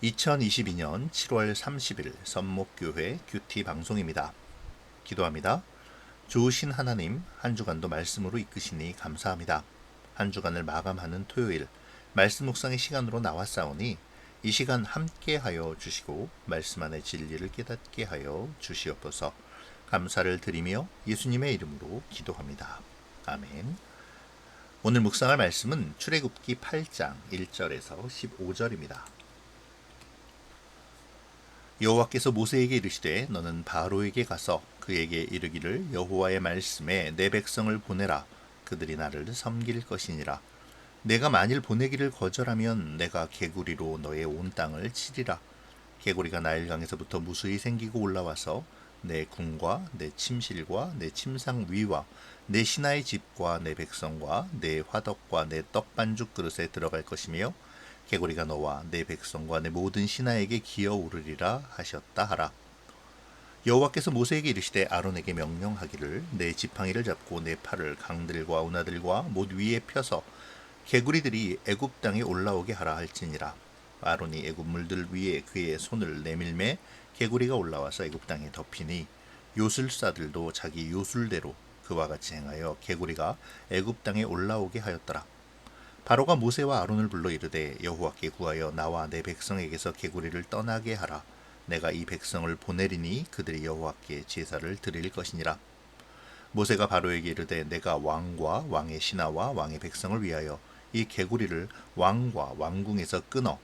2022년 7월 30일 선목교회 큐티 방송입니다. 기도합니다. 좋으신 하나님, 한 주간도 말씀으로 이끄시니 감사합니다. 한 주간을 마감하는 토요일, 말씀 묵상의 시간으로 나왔사오니 이 시간 함께하여 주시고 말씀 안의 진리를 깨닫게 하여 주시옵소서. 감사를 드리며 예수님의 이름으로 기도합니다. 아멘. 오늘 묵상할 말씀은 출애굽기 8장 1절에서 15절입니다. 여호와께서 모세에게 이르시되 너는 바로에게 가서 그에게 이르기를 여호와의 말씀에 내 백성을 보내라. 그들이 나를 섬길 것이니라. 내가 만일 보내기를 거절하면 내가 개구리로 너의 온 땅을 치리라. 개구리가 나일강에서부터 무수히 생기고 올라와서 내 궁과 내 침실과 내 침상 위와 내 신하의 집과 내 백성과 내 화덕과 내 떡반죽 그릇에 들어갈 것이며 개구리가 너와 내 백성과 내 모든 신하에게 기어오르리라 하셨다 하라. 여호와께서 모세에게 이르시되 아론에게 명령하기를 내 지팡이를 잡고 내 팔을 강들과 운하들과 못 위에 펴서 개구리들이 애굽 땅에 올라오게 하라 할지니라. 아론이 애굽 물들 위에 그의 손을 내밀매 개구리가 올라와서 애굽 땅에 덮이니 요술사들도 자기 요술대로 그와 같이 행하여 개구리가 애굽 땅에 올라오게 하였더라. 바로가 모세와 아론을 불러 이르되 여호와께 구하여 나와 내 백성에게서 개구리를 떠나게 하라. 내가 이 백성을 보내리니 그들이 여호와께 제사를 드릴 것이니라. 모세가 바로에게 이르되 내가 왕과 왕의 신하와 왕의 백성을 위하여 이 개구리를 왕과 왕궁에서 끊어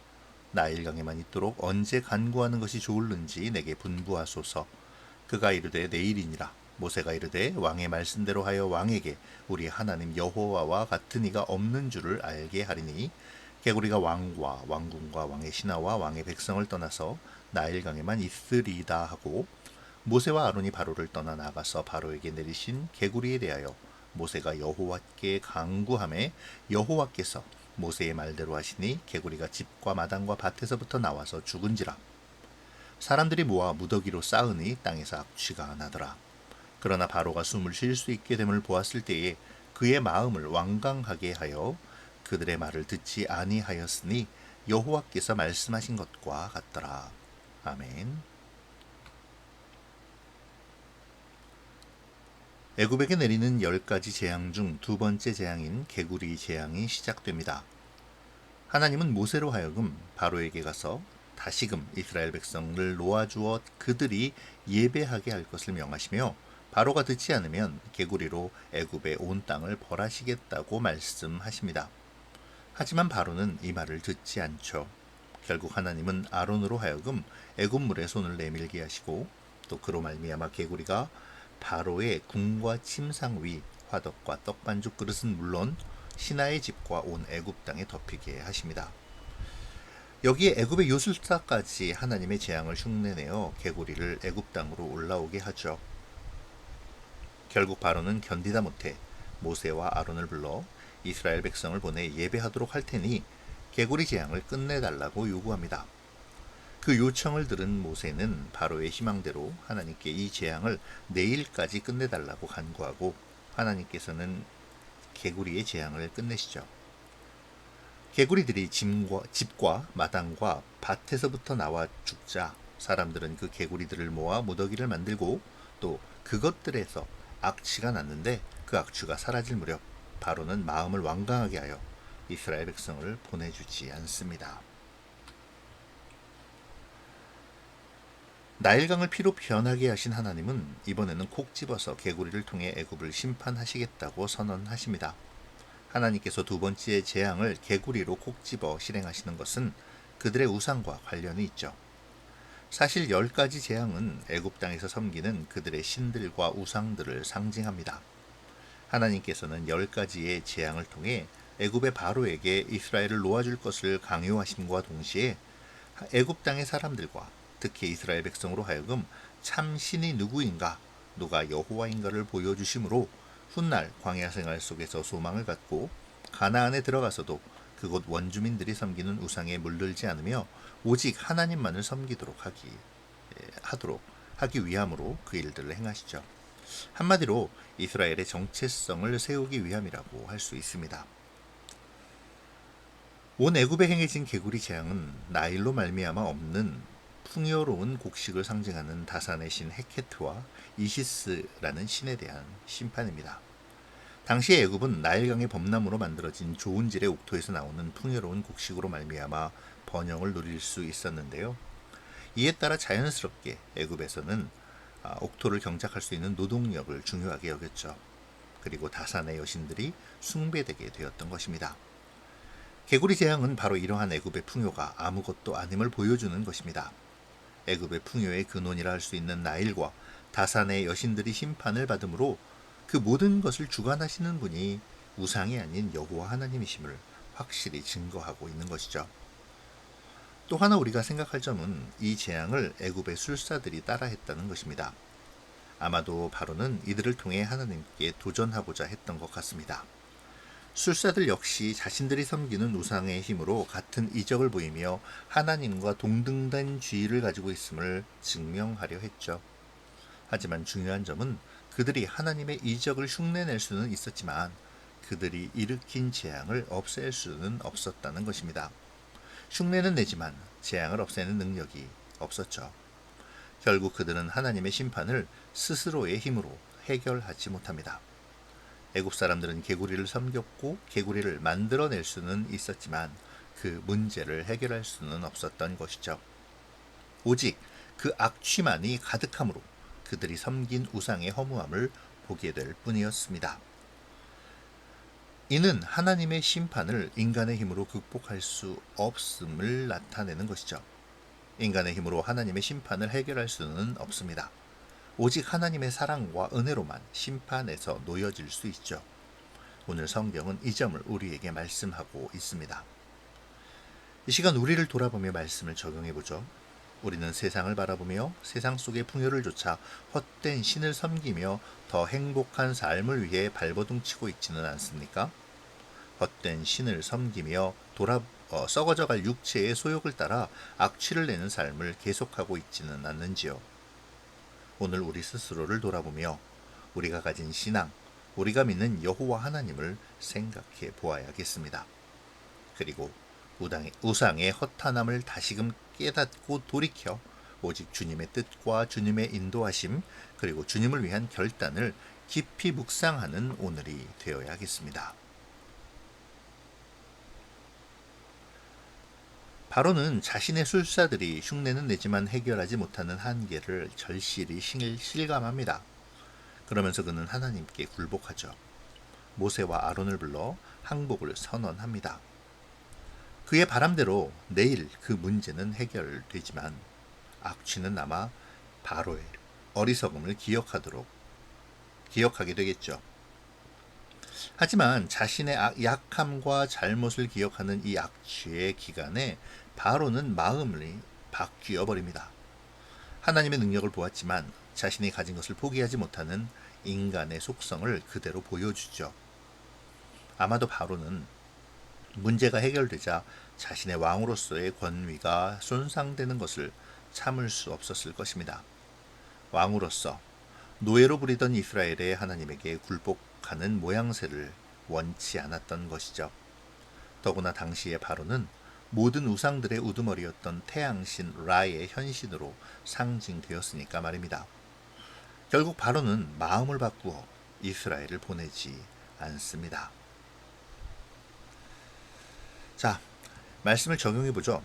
나일강에만 있도록 언제 간구하는 것이 좋을는지 내게 분부하소서. 그가 이르되 내일이니라. 모세가 이르되 왕의 말씀대로 하여 왕에게 우리 하나님 여호와와 같은 이가 없는 줄을 알게 하리니 개구리가 왕과 왕궁과 왕의 신하와 왕의 백성을 떠나서 나일강에만 있으리다 하고 모세와 아론이 바로를 떠나 나가서 바로에게 내리신 개구리에 대하여 모세가 여호와께 간구하매 여호와께서 모세의 말대로 하시니 개구리가 집과 마당과 밭에서부터 나와서 죽은지라. 사람들이 모아 무더기로 쌓으니 땅에서 악취가 나더라. 그러나 바로가 숨을 쉴 수 있게 됨을 보았을 때에 그의 마음을 완강하게 하여 그들의 말을 듣지 아니하였으니 여호와께서 말씀하신 것과 같더라. 아멘. 애굽에게 내리는 10가지 재앙 중 두 번째 재앙인 개구리 재앙이 시작됩니다. 하나님은 모세로 하여금 바로에게 가서 다시금 이스라엘 백성을 놓아주어 그들이 예배하게 할 것을 명하시며 바로가 듣지 않으면 개구리로 애굽의 온 땅을 벌하시겠다고 말씀하십니다. 하지만 바로는 이 말을 듣지 않죠. 결국 하나님은 아론으로 하여금 애굽 물에 손을 내밀게 하시고 또 그로 말미암아 개구리가 바로의 궁과 침상 위 화덕과 떡반죽 그릇은 물론 신하의 집과 온 애굽 땅에 덮이게 하십니다. 여기에 애굽의 요술사까지 하나님의 재앙을 흉내내어 개구리를 애굽 땅으로 올라오게 하죠. 결국 바로는 견디다 못해 모세와 아론을 불러 이스라엘 백성을 보내 예배하도록 할 테니 개구리 재앙을 끝내달라고 요구합니다. 그 요청을 들은 모세는 바로의 희망대로 하나님께 이 재앙을 내일까지 끝내달라고 간구하고 하나님께서는 개구리의 재앙을 끝내시죠. 개구리들이 집과 마당과 밭에서부터 나와 죽자 사람들은 그 개구리들을 모아 무더기를 만들고 또 그것들에서 악취가 났는데 그 악취가 사라질 무렵 바로는 마음을 완강하게 하여 이스라엘 백성을 보내주지 않습니다. 나일강을 피로 변하게 하신 하나님은 이번에는 콕 집어서 개구리를 통해 애굽을 심판하시겠다고 선언하십니다. 하나님께서 두 번째 재앙을 개구리로 콕 집어 실행하시는 것은 그들의 우상과 관련이 있죠. 사실 10가지 재앙은 애굽 땅에서 섬기는 그들의 신들과 우상들을 상징합니다. 하나님께서는 10가지의 재앙을 통해 애굽의 바로에게 이스라엘을 놓아줄 것을 강요하심과 동시에 애굽 땅의 사람들과 특히 이스라엘 백성으로 하여금 참 신이 누구인가, 누가 여호와인가를 보여주심으로 훗날 광야 생활 속에서 소망을 갖고 가나안에 들어가서도 그곳 원주민들이 섬기는 우상에 물들지 않으며 오직 하나님만을 섬기도록 하기 위함으로 그 일들을 행하시죠. 한마디로 이스라엘의 정체성을 세우기 위함이라고 할 수 있습니다. 온 애굽에 행해진 개구리 재앙은 나일로 말미암아 없는 풍요로운 곡식을 상징하는 다산의 신 헤케트와 이시스라는 신에 대한 심판입니다. 당시 애굽은 나일강의 범람으로 만들어진 좋은 질의 옥토에서 나오는 풍요로운 곡식으로 말미암아 번영을 누릴 수 있었는데요. 이에 따라 자연스럽게 애굽에서는 옥토를 경작할 수 있는 노동력을 중요하게 여겼죠. 그리고 다산의 여신들이 숭배되게 되었던 것입니다. 개구리 재앙은 바로 이러한 애굽의 풍요가 아무것도 아님을 보여주는 것입니다. 애굽의 풍요의 근원이라 할 수 있는 나일과 다산의 여신들이 심판을 받음으로 그 모든 것을 주관하시는 분이 우상이 아닌 여호와 하나님이심을 확실히 증거하고 있는 것이죠. 또 하나 우리가 생각할 점은 이 재앙을 애굽의 술사들이 따라했다는 것입니다. 아마도 바로는 이들을 통해 하나님께 도전하고자 했던 것 같습니다. 술사들 역시 자신들이 섬기는 우상의 힘으로 같은 이적을 보이며 하나님과 동등된 지위를 가지고 있음을 증명하려 했죠. 하지만 중요한 점은 그들이 하나님의 이적을 흉내낼 수는 있었지만 그들이 일으킨 재앙을 없앨 수는 없었다는 것입니다. 흉내는 내지만 재앙을 없애는 능력이 없었죠. 결국 그들은 하나님의 심판을 스스로의 힘으로 해결하지 못합니다. 애굽 사람들은 개구리를 섬겼고 개구리를 만들어낼 수는 있었지만 그 문제를 해결할 수는 없었던 것이죠. 오직 그 악취만이 가득함으로 그들이 섬긴 우상의 허무함을 보게 될 뿐이었습니다. 이는 하나님의 심판을 인간의 힘으로 극복할 수 없음을 나타내는 것이죠. 인간의 힘으로 하나님의 심판을 해결할 수는 없습니다. 오직 하나님의 사랑과 은혜로만 심판에서 놓여질 수 있죠. 오늘 성경은 이 점을 우리에게 말씀하고 있습니다. 이 시간 우리를 돌아보며 말씀을 적용해보죠. 우리는 세상을 바라보며 세상 속의 풍요를 좇아 헛된 신을 섬기며 더 행복한 삶을 위해 발버둥치고 있지는 않습니까? 헛된 신을 섬기며 썩어져갈 육체의 소욕을 따라 악취를 내는 삶을 계속하고 있지는 않는지요. 오늘 우리 스스로를 돌아보며 우리가 가진 신앙, 우리가 믿는 여호와 하나님을 생각해 보아야겠습니다. 그리고 우상의 허탄함을 다시금 깨닫고 돌이켜 오직 주님의 뜻과 주님의 인도하심 그리고 주님을 위한 결단을 깊이 묵상하는 오늘이 되어야겠습니다. 바로는 자신의 술사들이 흉내는 내지만 해결하지 못하는 한계를 절실히 실감합니다. 그러면서 그는 하나님께 굴복하죠. 모세와 아론을 불러 항복을 선언합니다. 그의 바람대로 내일 그 문제는 해결되지만 악취는 남아 바로의 어리석음을 기억하게 되겠죠. 하지만 자신의 약함과 잘못을 기억하는 이 악취의 기간에 바로는 마음을 바뀌어 버립니다. 하나님의 능력을 보았지만 자신이 가진 것을 포기하지 못하는 인간의 속성을 그대로 보여주죠. 아마도 바로는 문제가 해결되자 자신의 왕으로서의 권위가 손상되는 것을 참을 수 없었을 것입니다. 왕으로서 노예로 부리던 이스라엘의 하나님에게 굴복하는 모양새를 원치 않았던 것이죠. 더구나 당시의 바로는 모든 우상들의 우두머리였던 태양신 라의 현신으로 상징되었으니까 말입니다. 결국 바로는 마음을 바꾸어 이스라엘을 보내지 않습니다. 자, 말씀을 적용해보죠.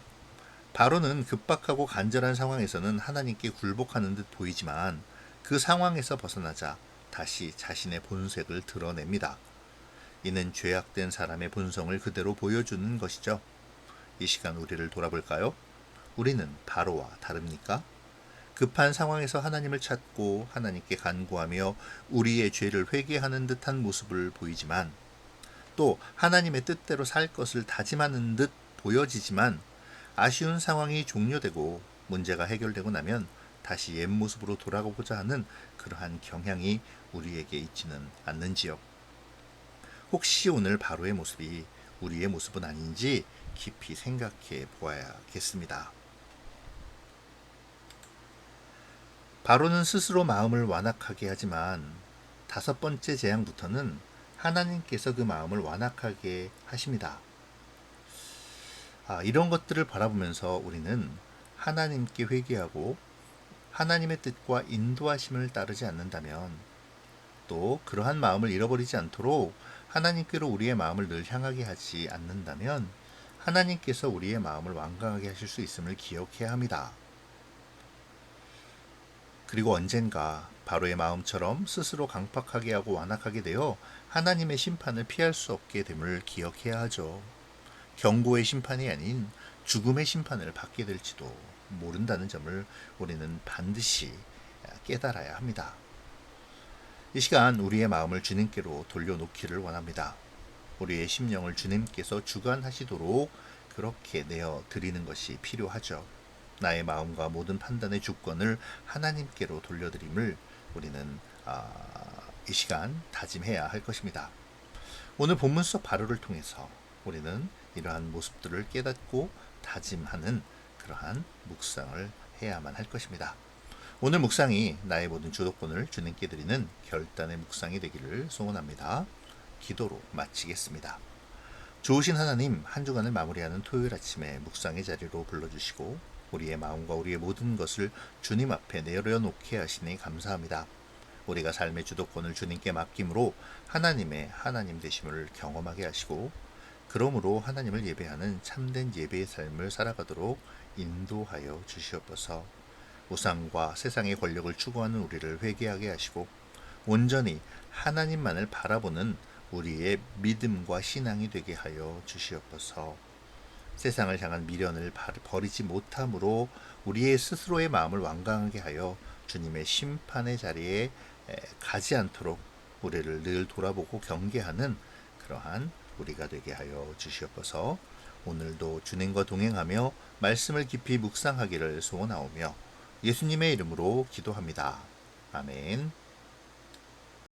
바로는 급박하고 간절한 상황에서는 하나님께 굴복하는 듯 보이지만 그 상황에서 벗어나자 다시 자신의 본색을 드러냅니다. 이는 죄악된 사람의 본성을 그대로 보여주는 것이죠. 이 시간 우리를 돌아볼까요? 우리는 바로와 다릅니까? 급한 상황에서 하나님을 찾고 하나님께 간구하며 우리의 죄를 회개하는 듯한 모습을 보이지만 또 하나님의 뜻대로 살 것을 다짐하는 듯 보여지지만 아쉬운 상황이 종료되고 문제가 해결되고 나면 다시 옛 모습으로 돌아가고자 하는 그러한 경향이 우리에게 있지는 않는지요. 혹시 오늘 바로의 모습이 우리의 모습은 아닌지 깊이 생각해 보아야겠습니다. 바로는 스스로 마음을 완악하게 하지만 5번째 재앙부터는 하나님께서 그 마음을 완악하게 하십니다. 이런 것들을 바라보면서 우리는 하나님께 회개하고 하나님의 뜻과 인도하심을 따르지 않는다면, 또 그러한 마음을 잃어버리지 않도록 하나님께로 우리의 마음을 늘 향하게 하지 않는다면 하나님께서 우리의 마음을 완강하게 하실 수 있음을 기억해야 합니다. 그리고 언젠가 바로의 마음처럼 스스로 강팍하게 하고 완악하게 되어 하나님의 심판을 피할 수 없게 됨을 기억해야 하죠. 경고의 심판이 아닌 죽음의 심판을 받게 될지도 모른다는 점을 우리는 반드시 깨달아야 합니다. 이 시간 우리의 마음을 주님께로 돌려놓기를 원합니다. 우리의 심령을 주님께서 주관하시도록 그렇게 내어 드리는 것이 필요하죠. 나의 마음과 모든 판단의 주권을 하나님께로 돌려드림을 우리는 이 시간 다짐해야 할 것입니다. 오늘 본문 속 바로를 통해서 우리는 이러한 모습들을 깨닫고 다짐하는 그러한 묵상을 해야만 할 것입니다. 오늘 묵상이 나의 모든 주도권을 주님께 드리는 결단의 묵상이 되기를 소원합니다. 기도로 마치겠습니다. 좋으신 하나님, 한 주간을 마무리하는 토요일 아침에 묵상의 자리로 불러주시고 우리의 마음과 우리의 모든 것을 주님 앞에 내려놓게 하시니 감사합니다. 우리가 삶의 주도권을 주님께 맡김으로 하나님의 하나님 되심을 경험하게 하시고, 그러므로 하나님을 예배하는 참된 예배의 삶을 살아가도록 인도하여 주시옵소서. 우상과 세상의 권력을 추구하는 우리를 회개하게 하시고 온전히 하나님만을 바라보는 우리의 믿음과 신앙이 되게 하여 주시옵소서. 세상을 향한 미련을 버리지 못함으로 우리의 스스로의 마음을 완강하게 하여 주님의 심판의 자리에 가지 않도록 우리를 늘 돌아보고 경계하는 그러한 우리가 되게 하여 주시옵소서. 오늘도 주님과 동행하며 말씀을 깊이 묵상하기를 소원하오며 예수님의 이름으로 기도합니다. 아멘.